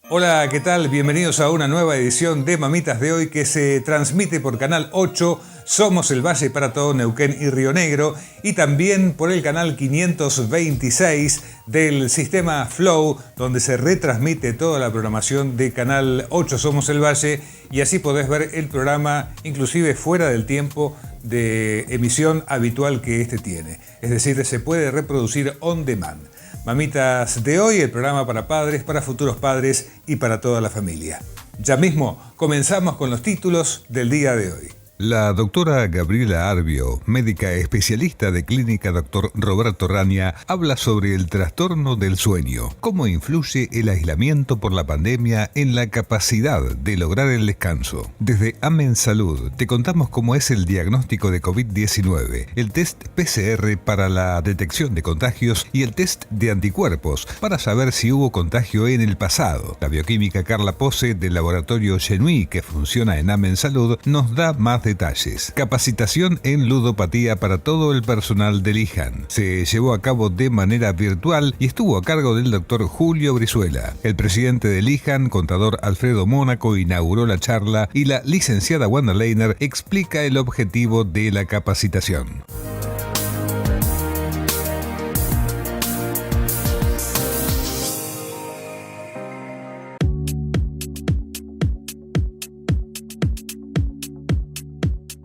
Hola, ¿qué tal? Bienvenidos a una nueva edición de Mamitas de Hoy que se transmite por Canal 8, Somos el Valle para todo Neuquén y Río Negro, y también por el canal 526 del sistema Flow, donde se retransmite toda la programación de Canal 8 Somos el Valle, y así podés ver el programa inclusive fuera del tiempo de emisión habitual que este tiene. Es decir, se puede reproducir on demand. Mamitas de Hoy, el programa para padres, para futuros padres y para toda la familia. Ya mismo comenzamos con los títulos del día de hoy. La doctora Gabriela Arbio, médica especialista de Clínica Dr. Roberto Rania, habla sobre el trastorno del sueño, cómo influye el aislamiento por la pandemia en la capacidad de lograr el descanso. Desde Amen Salud te contamos cómo es el diagnóstico de COVID-19, el test PCR para la detección de contagios y el test de anticuerpos para saber si hubo contagio en el pasado. La bioquímica Carla Pose del laboratorio Genui, que funciona en Amen Salud, nos da más detalles. Capacitación en ludopatía para todo el personal del IJAN. Se llevó a cabo de manera virtual y estuvo a cargo del doctor Julio Brizuela. El presidente del IJAN, contador Alfredo Mónaco, inauguró la charla y la licenciada Wanda Leiner explica el objetivo de la capacitación.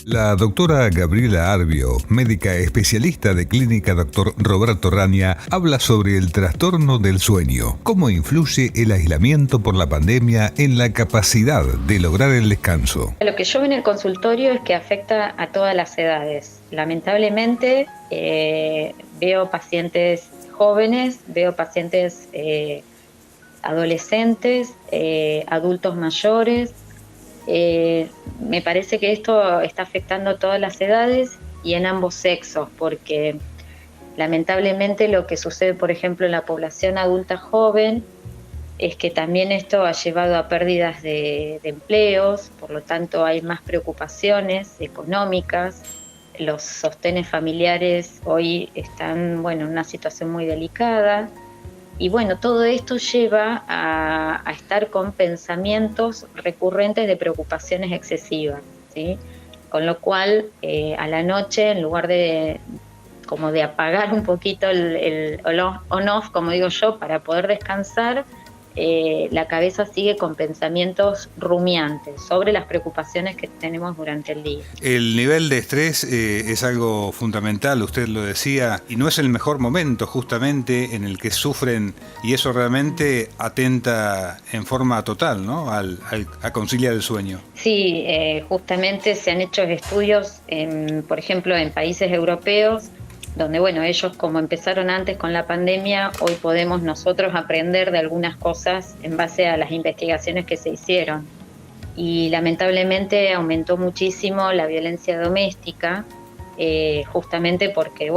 La doctora Gabriela Arbio, médica especialista de Clínica Dr. Roberto Rania, habla sobre el trastorno del sueño, cómo influye el aislamiento por la pandemia en la capacidad de lograr el descanso. Lo que yo veo en el consultorio es que afecta a todas las edades. Lamentablemente veo pacientes jóvenes, veo pacientes adolescentes, adultos mayores. Me parece que esto está afectando a todas las edades y en ambos sexos, porque lamentablemente lo que sucede, por ejemplo, en la población adulta joven es que también esto ha llevado a pérdidas de empleos, por lo tanto hay más preocupaciones económicas. Los sostenes familiares hoy están, en una situación muy delicada. Y todo esto lleva a estar con pensamientos recurrentes de preocupaciones excesivas, ¿sí? Con lo cual, a la noche, en lugar de apagar un poquito el on-off, como digo yo, para poder descansar, la cabeza sigue con pensamientos rumiantes sobre las preocupaciones que tenemos durante el día. El nivel de estrés es algo fundamental, usted lo decía, y no es el mejor momento justamente en el que sufren, y eso realmente atenta en forma total, ¿no?, a conciliar el sueño. Sí, justamente se han hecho estudios, por ejemplo, en países europeos, donde ellos, como empezaron antes con la pandemia, hoy podemos nosotros aprender de algunas cosas en base a las investigaciones que se hicieron. Y lamentablemente aumentó muchísimo la violencia doméstica, justamente porque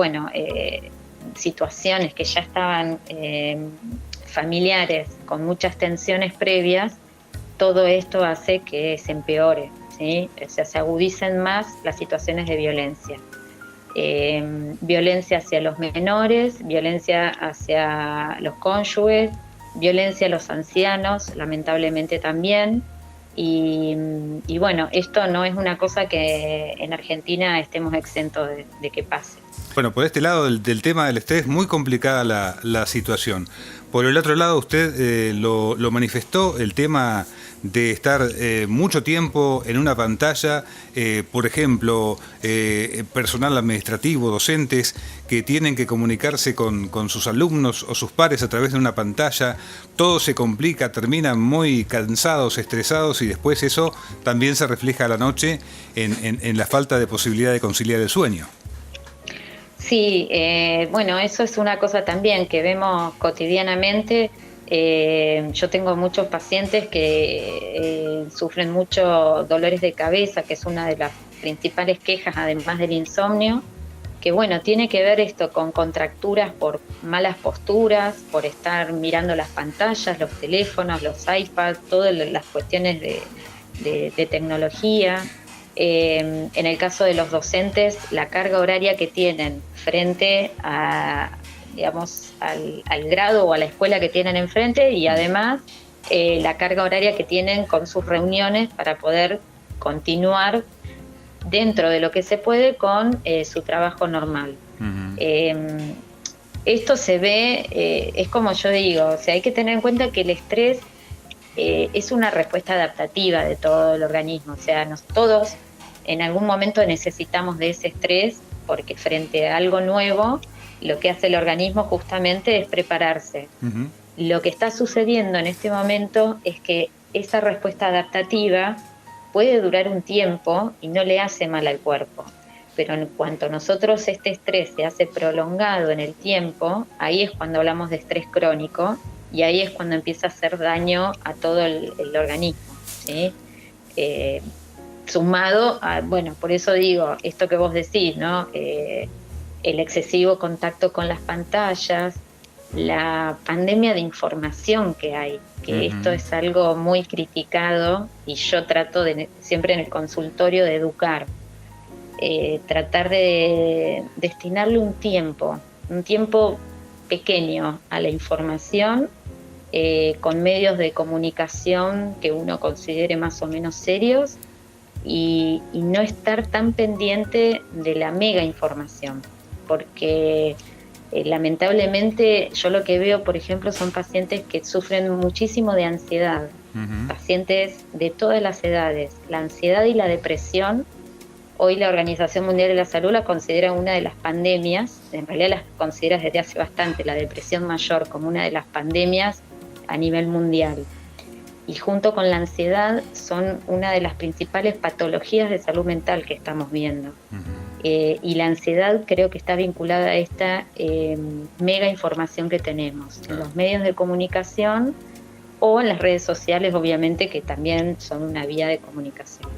situaciones que ya estaban familiares con muchas tensiones previas, todo esto hace que se empeore, ¿sí? O sea, se agudicen más las situaciones de violencia. Violencia hacia los menores, violencia hacia los cónyuges, violencia a los ancianos, lamentablemente también. Y esto no es una cosa que en Argentina estemos exentos de que pase. Bueno, por este lado del tema del estrés, muy complicada la situación. Por el otro lado, usted lo manifestó, el tema de estar mucho tiempo en una pantalla, por ejemplo, personal administrativo, docentes que tienen que comunicarse con sus alumnos o sus pares a través de una pantalla, todo se complica, terminan muy cansados, estresados, y después eso también se refleja a la noche en la falta de posibilidad de conciliar el sueño. Sí, eso es una cosa también que vemos cotidianamente. Yo tengo muchos pacientes que sufren mucho dolores de cabeza, que es una de las principales quejas, además del insomnio. que bueno, tiene que ver esto con contracturas por malas posturas, por estar mirando las pantallas, los teléfonos, los iPads, todas las cuestiones de tecnología. En el caso de los docentes, la carga horaria que tienen frente a, digamos, al grado o a la escuela que tienen enfrente, y además la carga horaria que tienen con sus reuniones para poder continuar dentro de lo que se puede con su trabajo normal. Uh-huh. Esto se ve, es como yo digo, o sea, hay que tener en cuenta que el estrés es una respuesta adaptativa de todo el organismo, o sea, todos en algún momento necesitamos de ese estrés, porque frente a algo nuevo, lo que hace el organismo justamente es prepararse. Uh-huh. Lo que está sucediendo en este momento es que esa respuesta adaptativa puede durar un tiempo y no le hace mal al cuerpo, pero en cuanto nosotros este estrés se hace prolongado en el tiempo, ahí es cuando hablamos de estrés crónico y ahí es cuando empieza a hacer daño a todo el organismo, ¿sí? Sumado a, bueno, por eso digo, esto que vos decís, ¿no? El excesivo contacto con las pantallas, la pandemia de información que hay, que uh-huh. Esto es algo muy criticado y yo trato de, siempre en el consultorio, de educar, tratar de destinarle un tiempo pequeño a la información, con medios de comunicación que uno considere más o menos serios y no estar tan pendiente de la mega información, porque lamentablemente yo lo que veo, por ejemplo, son pacientes que sufren muchísimo de ansiedad, uh-huh. Pacientes de todas las edades. La ansiedad y la depresión, hoy la Organización Mundial de la Salud la considera una de las pandemias, en realidad las considera desde hace bastante, la depresión mayor, como una de las pandemias a nivel mundial. Y junto con la ansiedad son una de las principales patologías de salud mental que estamos viendo. Uh-huh. Y la ansiedad creo que está vinculada a esta mega información que tenemos en los medios de comunicación o en las redes sociales, obviamente, que también son una vía de comunicación.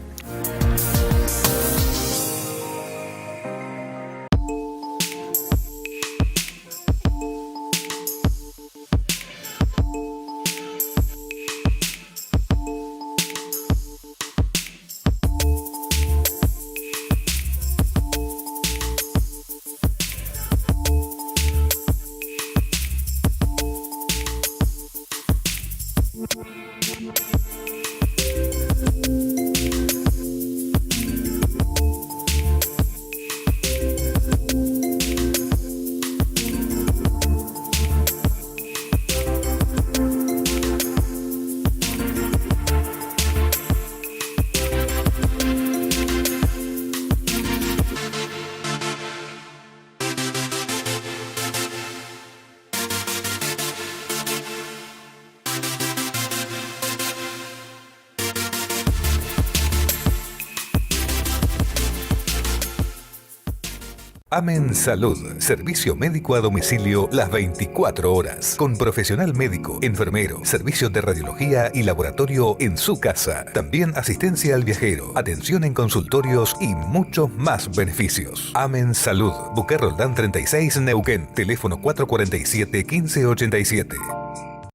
Amen Salud, servicio médico a domicilio las 24 horas, con profesional médico, enfermero, servicios de radiología y laboratorio en su casa. También asistencia al viajero, atención en consultorios y muchos más beneficios. Amen Salud, Buque Roldán 36, Neuquén, teléfono 447-1587.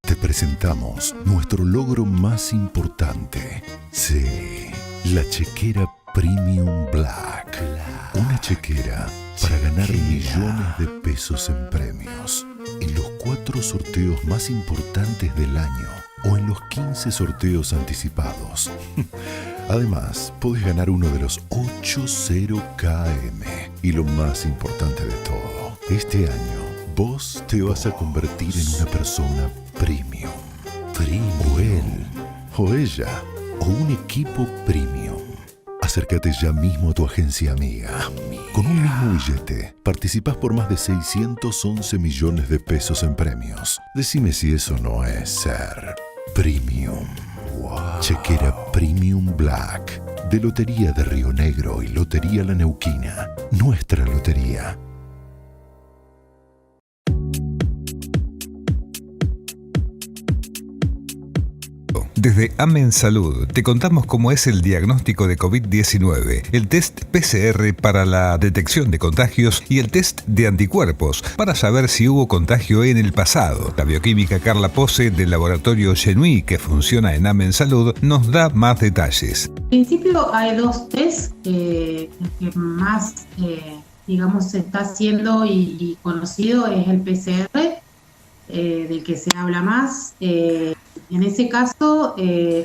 Te presentamos nuestro logro más importante. Sí, la chequera Premium Black. Una chequera para ganar millones de pesos en premios, en los 4 sorteos más importantes del año o en los 15 sorteos anticipados. Además, podés ganar uno de los 80 KM. Y lo más importante de todo, este año vos te vas a convertir en una persona premium. O él, o ella, o un equipo premium. Acércate ya mismo a tu agencia amiga. Con un mismo billete, participás por más de 611 millones de pesos en premios. Decime si eso no es ser premium. Wow. Chequera Premium Black, de Lotería de Río Negro y Lotería La Neuquina. Nuestra lotería. Desde Amen Salud te contamos cómo es el diagnóstico de COVID-19, el test PCR para la detección de contagios y el test de anticuerpos para saber si hubo contagio en el pasado. La bioquímica Carla Pose del laboratorio Genui, que funciona en Amen Salud, nos da más detalles. En principio hay dos test que más digamos se está haciendo y conocido es el PCR, del que se habla más. En ese caso,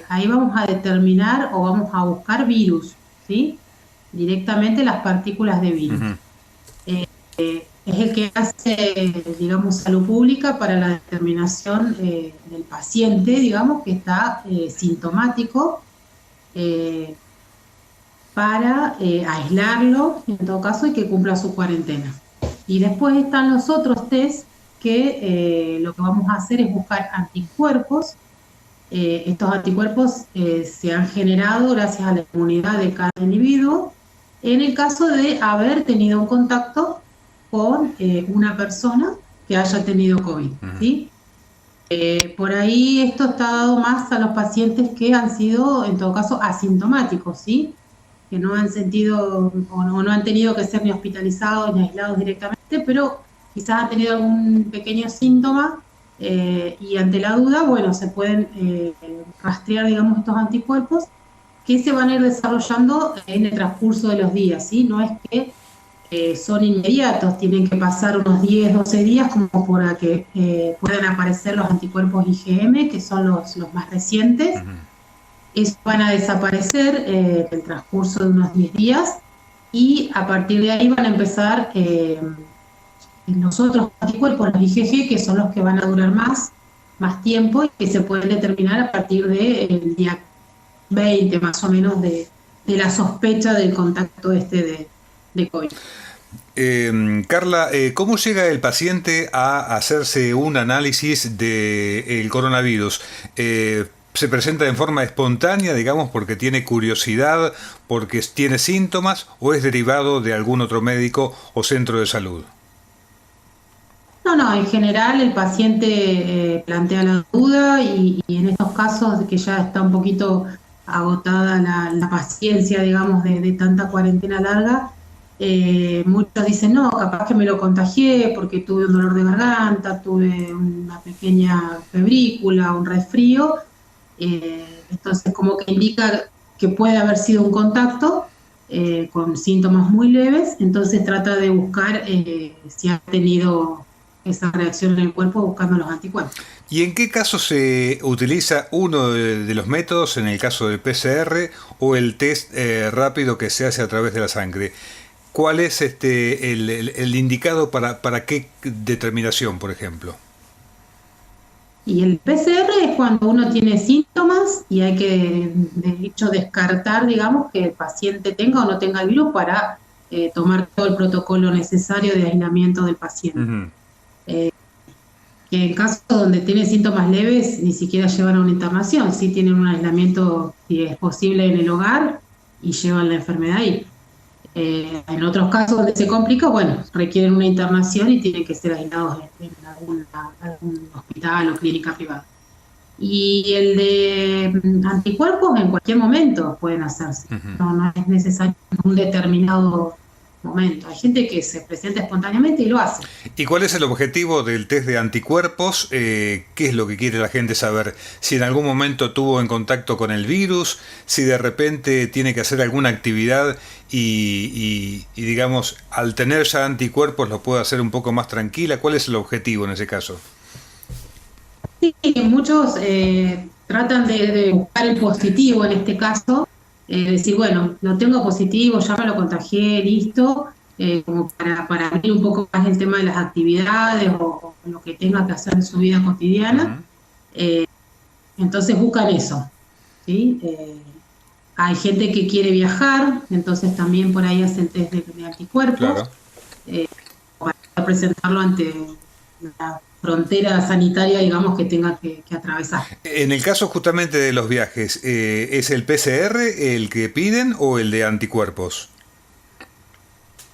ahí vamos a determinar o vamos a buscar virus, ¿sí? Directamente las partículas de virus. Uh-huh. Es el que hace, digamos, salud pública para la determinación del paciente, digamos, que está sintomático, para aislarlo, en todo caso, y que cumpla su cuarentena. Y después están los otros test que lo que vamos a hacer es buscar anticuerpos. Estos anticuerpos se han generado gracias a la inmunidad de cada individuo en el caso de haber tenido un contacto con una persona que haya tenido COVID, ¿sí? Por ahí esto está dado más a los pacientes que han sido, en todo caso, asintomáticos, ¿sí? Que no han sentido o no han tenido que ser ni hospitalizados ni aislados directamente, pero quizás han tenido algún pequeño síntoma. Y ante la duda, bueno, se pueden rastrear, digamos, estos anticuerpos que se van a ir desarrollando en el transcurso de los días, ¿sí? No es que son inmediatos, tienen que pasar unos 10, 12 días como para que puedan aparecer los anticuerpos IgM, que son los más recientes. Uh-huh. Esos van a desaparecer en el transcurso de unos 10 días y a partir de ahí van a empezar los otros anticuerpos, los IgG, que son los que van a durar más tiempo y que se pueden determinar a partir del día 20 más o menos de la sospecha del contacto de COVID. Carla, ¿cómo llega el paciente a hacerse un análisis del coronavirus? ¿Se presenta en forma espontánea, digamos, porque tiene curiosidad, porque tiene síntomas, o es derivado de algún otro médico o centro de salud? No, en general el paciente plantea la duda y en estos casos que ya está un poquito agotada la paciencia, digamos, de tanta cuarentena larga, muchos dicen, no, capaz que me lo contagié porque tuve un dolor de garganta, tuve una pequeña febrícula, un resfrío, entonces como que indica que puede haber sido un contacto con síntomas muy leves, entonces trata de buscar si ha tenido esa reacción en el cuerpo buscando los anticuerpos. ¿Y en qué caso se utiliza uno de los métodos, en el caso del PCR o el test rápido que se hace a través de la sangre? ¿Cuál es el indicado para qué determinación, por ejemplo? Y el PCR es cuando uno tiene síntomas y hay que, de hecho, descartar, digamos, que el paciente tenga o no tenga el virus para tomar todo el protocolo necesario de aislamiento del paciente. Uh-huh. Que en casos donde tiene síntomas leves ni siquiera llevan a una internación, sí tienen un aislamiento, si es posible, en el hogar y llevan la enfermedad ahí. En otros casos donde se complica, bueno, requieren una internación y tienen que ser aislados en algún hospital o clínica privada. Y el de anticuerpos en cualquier momento pueden hacerse, uh-huh. no es necesario un determinado momento. Hay gente que se presenta espontáneamente y lo hace. ¿Y cuál es el objetivo del test de anticuerpos? ¿Qué es lo que quiere la gente saber? Si en algún momento tuvo en contacto con el virus, si de repente tiene que hacer alguna actividad y digamos, al tener ya anticuerpos lo puede hacer un poco más tranquila. ¿Cuál es el objetivo en ese caso? Sí, muchos tratan de buscar el positivo en este caso. Decir, bueno, lo tengo positivo, ya me lo contagié, listo, como para abrir un poco más el tema de las actividades o lo que tenga que hacer en su vida cotidiana. Uh-huh. Entonces buscan eso, ¿sí? Hay gente que quiere viajar, entonces también por ahí hacen test de anticuerpos, claro. Para presentarlo ante la frontera sanitaria, digamos, que tenga que atravesar. En el caso justamente de los viajes, ¿es el PCR el que piden o el de anticuerpos?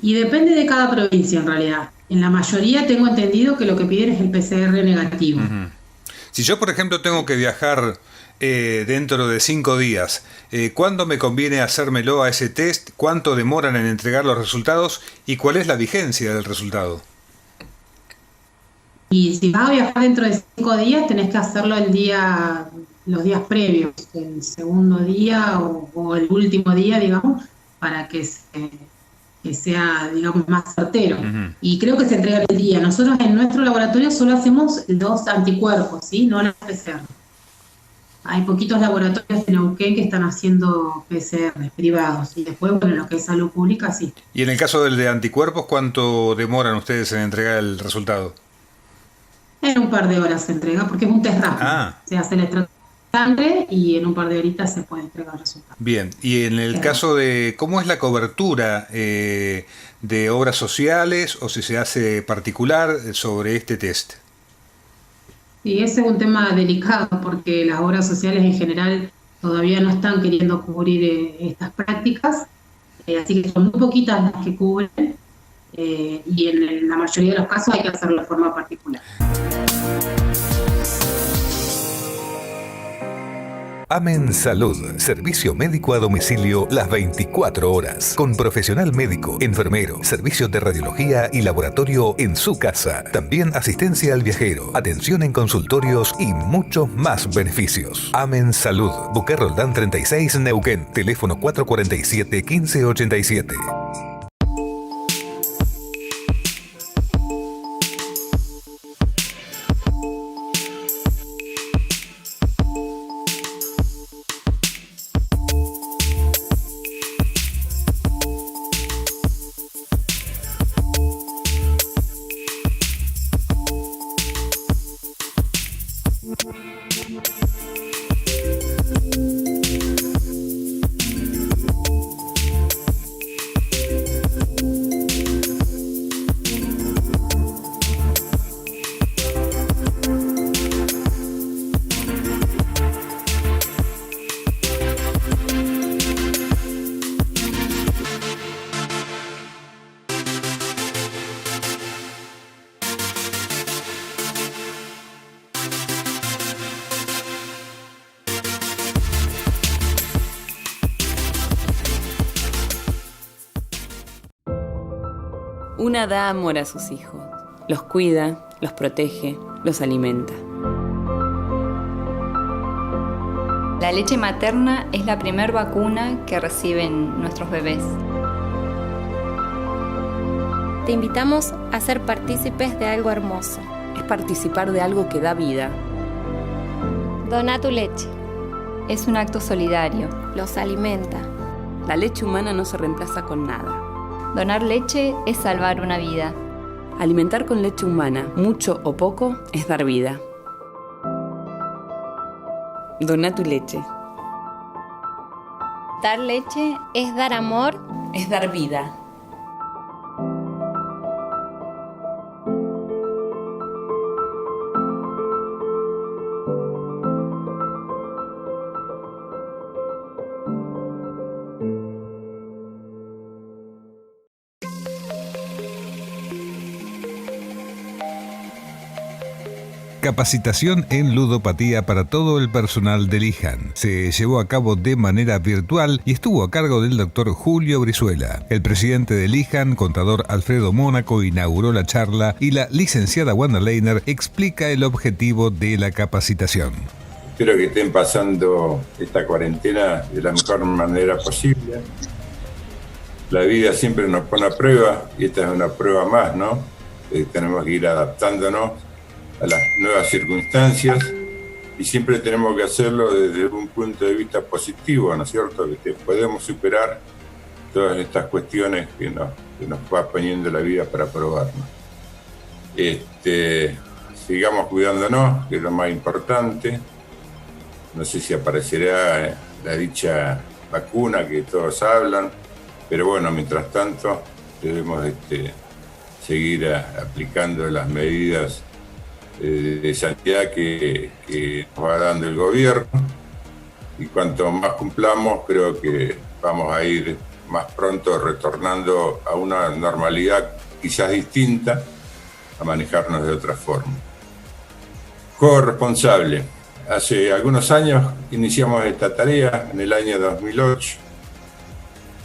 Y depende de cada provincia, en realidad. En la mayoría tengo entendido que lo que piden es el PCR negativo. Uh-huh. Si yo, por ejemplo, tengo que viajar dentro de 5 días. ¿Cuándo me conviene hacérmelo a ese test? ¿Cuánto demoran en entregar los resultados? ¿Y cuál es la vigencia del resultado? Y si vas a viajar dentro de 5 días, tenés que hacerlo los días previos, el segundo día o el último día, digamos, para que sea, digamos, más certero. Y creo que se entrega el día. Nosotros en nuestro laboratorio solo hacemos 2 anticuerpos, ¿sí? No la PCR. Hay poquitos laboratorios en Neuquén que están haciendo PCR privados. Y después, bueno, lo que es salud pública, sí. Y en el caso del de anticuerpos, ¿cuánto demoran ustedes en entregar el resultado? En un par de horas se entrega, porque es un test rápido. Se hace el extracto de sangre y en un par de horitas se puede entregar el resultado. Bien, y en el caso de, ¿cómo es la cobertura de obras sociales o si se hace particular sobre este test? Sí, ese es un tema delicado porque las obras sociales en general todavía no están queriendo cubrir estas prácticas, así que son muy poquitas las que cubren. Y en la mayoría de los casos hay que hacerlo de forma particular. Amen Salud, servicio médico a domicilio las 24 horas, con profesional médico, enfermero, servicios de radiología y laboratorio en su casa. También asistencia al viajero, atención en consultorios y muchos más beneficios. Amen Salud, Buque Roldán 36, Neuquén, teléfono 447-1587. Una da amor a sus hijos, los cuida, los protege, los alimenta. La leche materna es la primer vacuna que reciben nuestros bebés. Te invitamos a ser partícipes de algo hermoso. Es participar de algo que da vida. Dona tu leche. Es un acto solidario. Los alimenta. La leche humana no se reemplaza con nada. Donar leche es salvar una vida. Alimentar con leche humana, mucho o poco, es dar vida. Dona tu leche. Dar leche es dar amor, es dar vida. Capacitación en ludopatía para todo el personal del IJAN. Se llevó a cabo de manera virtual y estuvo a cargo del doctor Julio Brizuela. El presidente del IJAN, contador Alfredo Mónaco, inauguró la charla y la licenciada Wanda Leiner explica el objetivo de la capacitación. Espero que estén pasando esta cuarentena de la mejor manera posible. La vida siempre nos pone a prueba y esta es una prueba más, ¿no? Tenemos que ir adaptándonos a las nuevas circunstancias y siempre tenemos que hacerlo desde un punto de vista positivo, ¿no es cierto? Que podemos superar todas estas cuestiones que nos va poniendo la vida para probarnos. Sigamos cuidándonos, que es lo más importante. No sé si aparecerá la dicha vacuna que todos hablan, pero bueno, mientras tanto debemos seguir aplicando las medidas de sanidad que nos va dando el gobierno, y cuanto más cumplamos creo que vamos a ir más pronto retornando a una normalidad quizás distinta, a manejarnos de otra forma. Corresponsable, Hace algunos años iniciamos esta tarea, en el año 2008,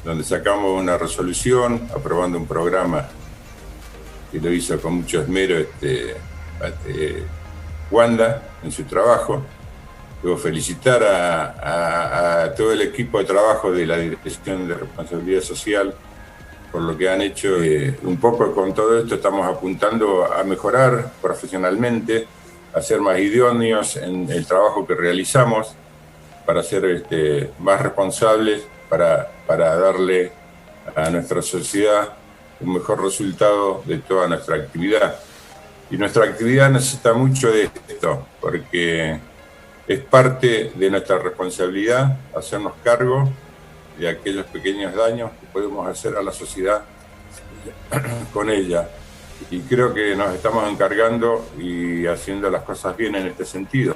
donde sacamos una resolución aprobando un programa que lo hizo con mucho esmero Wanda en su trabajo. Debo felicitar a todo el equipo de trabajo de la Dirección de Responsabilidad Social por lo que han hecho. Un poco con todo esto estamos apuntando a mejorar profesionalmente, a ser más idóneos en el trabajo que realizamos, para ser más responsables, para darle a nuestra sociedad un mejor resultado de toda nuestra actividad. Y nuestra actividad necesita mucho de esto, porque es parte de nuestra responsabilidad hacernos cargo de aquellos pequeños daños que podemos hacer a la sociedad con ella. Y creo que nos estamos encargando y haciendo las cosas bien en este sentido.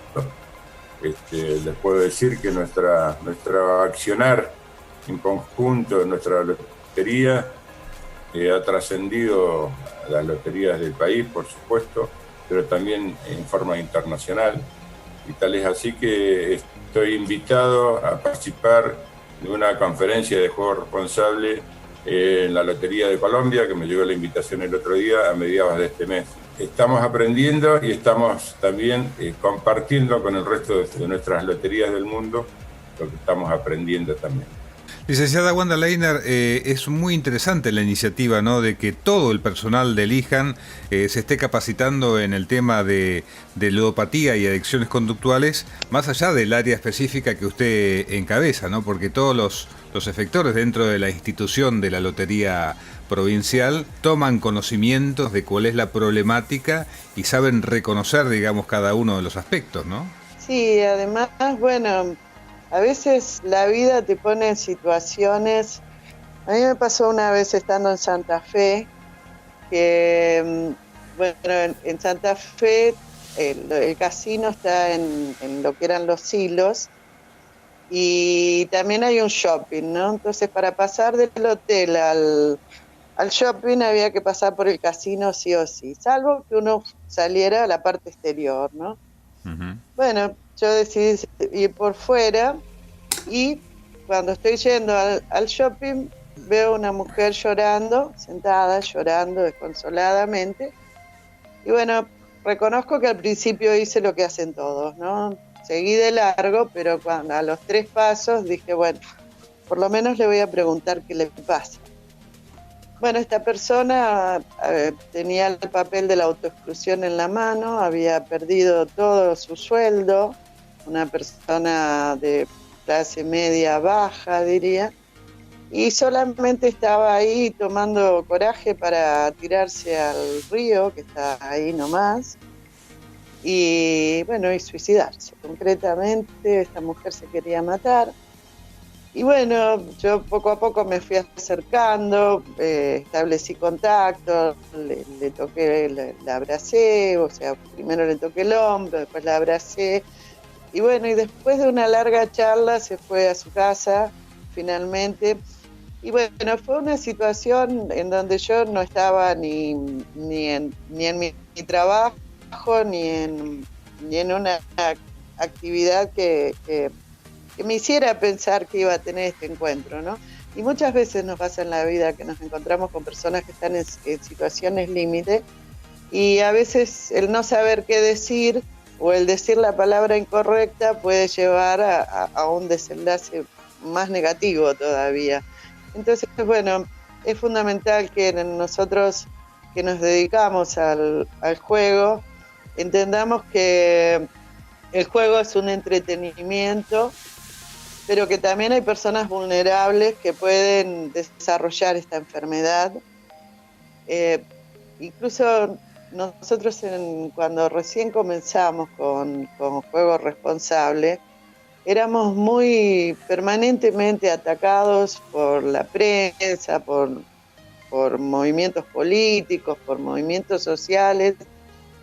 Les puedo decir que nuestro accionar en conjunto, nuestra lotería, ha trascendido a las loterías del país, por supuesto, pero también en forma internacional. Y tal es así que estoy invitado a participar de una conferencia de juego responsable en la Lotería de Colombia, que me llegó la invitación el otro día a mediados de este mes. Estamos aprendiendo y estamos también compartiendo con el resto de nuestras loterías del mundo lo que estamos aprendiendo también. Licenciada Wanda Leiner, es muy interesante la iniciativa, ¿no?, de que todo el personal del IJAN se esté capacitando en el tema de ludopatía y adicciones conductuales, más allá del área específica que usted encabeza, ¿no?, porque todos los efectores dentro de la institución de la Lotería Provincial toman conocimientos de cuál es la problemática y saben reconocer, digamos, cada uno de los aspectos, ¿no? Sí, además, bueno, a veces la vida te pone en situaciones. A mí me pasó una vez estando en Santa Fe, que, bueno, en Santa Fe el casino está en lo que eran los silos, y también hay un shopping, ¿no? Entonces, para pasar del hotel al shopping había que pasar por el casino sí o sí, salvo que uno saliera a la parte exterior, ¿no? Uh-huh. Bueno, yo decidí ir por fuera, y cuando estoy yendo al shopping veo una mujer llorando, sentada, llorando desconsoladamente. Y bueno, reconozco que al principio hice lo que hacen todos, ¿no? Seguí de largo, pero a los 3 pasos dije, bueno, por lo menos le voy a preguntar qué le pasa. Bueno, esta persona tenía el papel de la autoexclusión en la mano, había perdido todo su sueldo, una persona de clase media baja, diría, y solamente estaba ahí tomando coraje para tirarse al río, que está ahí nomás, y bueno, y suicidarse. Concretamente, esta mujer se quería matar. Y bueno, yo poco a poco me fui acercando, establecí contacto, le toqué, la abracé, o sea, primero le toqué el hombro, después la abracé. Y bueno, y después de una larga charla se fue a su casa, finalmente. Y bueno, fue una situación en donde yo no estaba ni en mi trabajo, ni en una actividad que me hiciera pensar que iba a tener este encuentro, ¿no? Y muchas veces nos pasa en la vida que nos encontramos con personas que están en situaciones límite, y a veces el no saber qué decir o el decir la palabra incorrecta puede llevar a un desenlace más negativo todavía. Entonces, bueno, es fundamental que nosotros que nos dedicamos al juego entendamos que el juego es un entretenimiento, pero que también hay personas vulnerables que pueden desarrollar esta enfermedad. Incluso nosotros cuando recién comenzamos con Juego Responsable, éramos muy permanentemente atacados por la prensa, por movimientos políticos, por movimientos sociales,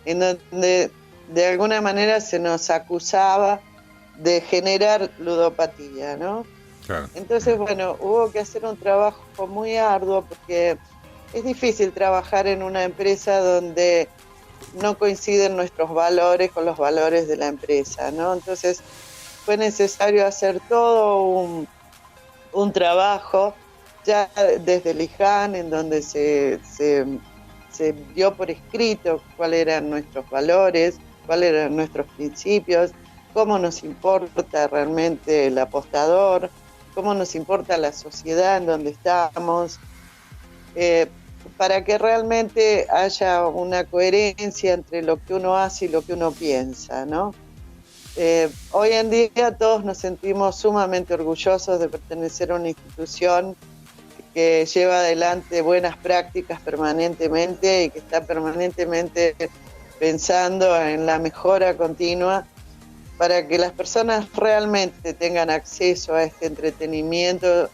en donde de alguna manera se nos acusaba de generar ludopatía, ¿no? Claro. Entonces, bueno, hubo que hacer un trabajo muy arduo, porque es difícil trabajar en una empresa donde no coinciden nuestros valores con los valores de la empresa, ¿no? Entonces fue necesario hacer todo un trabajo ya desde el IJAN, en donde se dio por escrito cuáles eran nuestros valores, cuáles eran nuestros principios, cómo nos importa realmente el apostador, cómo nos importa la sociedad en donde estamos, para que realmente haya una coherencia entre lo que uno hace y lo que uno piensa, ¿no? Hoy en día todos nos sentimos sumamente orgullosos de pertenecer a una institución que lleva adelante buenas prácticas permanentemente y que está permanentemente pensando en la mejora continua para que las personas realmente tengan acceso a este entretenimiento,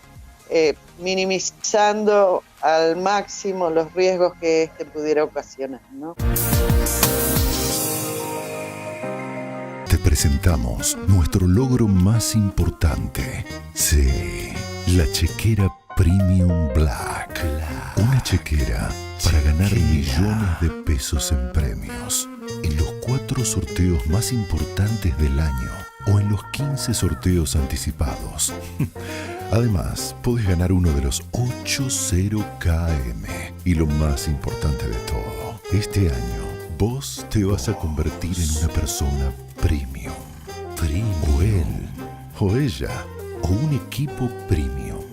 minimizando al máximo los riesgos que este pudiera ocasionar, ¿no? Te presentamos nuestro logro más importante. Sí, la chequera Premium Black. Una chequera para ganar millones de pesos en premios. En los 4 sorteos más importantes del año o en los 15 sorteos anticipados. Además, podés ganar uno de los 80 KM. Y lo más importante de todo, este año vos te vas a convertir en una persona premium. O él, o ella, o un equipo premium.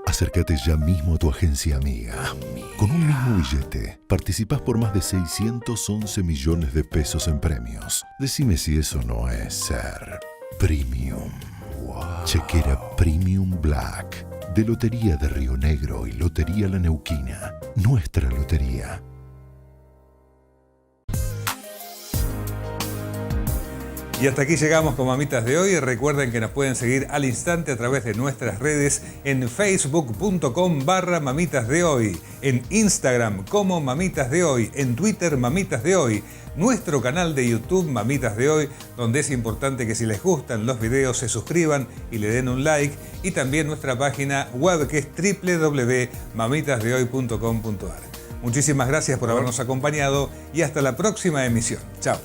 Acércate ya mismo a tu agencia amiga. Con un mismo billete, participás por más de 611 millones de pesos en premios. Decime si eso no es ser premium. Chequera Premium Black, de Lotería de Río Negro y Lotería La Neuquina. Nuestra lotería. Y hasta aquí llegamos con Mamitas de Hoy. Recuerden que nos pueden seguir al instante a través de nuestras redes en facebook.com/Mamitas de Hoy, en Instagram como Mamitas de Hoy, en Twitter Mamitas de Hoy, nuestro canal de YouTube Mamitas de Hoy, donde es importante que si les gustan los videos se suscriban y le den un like, y también nuestra página web que es www.mamitasdehoy.com.ar. Muchísimas gracias por habernos acompañado y hasta la próxima emisión. Chao.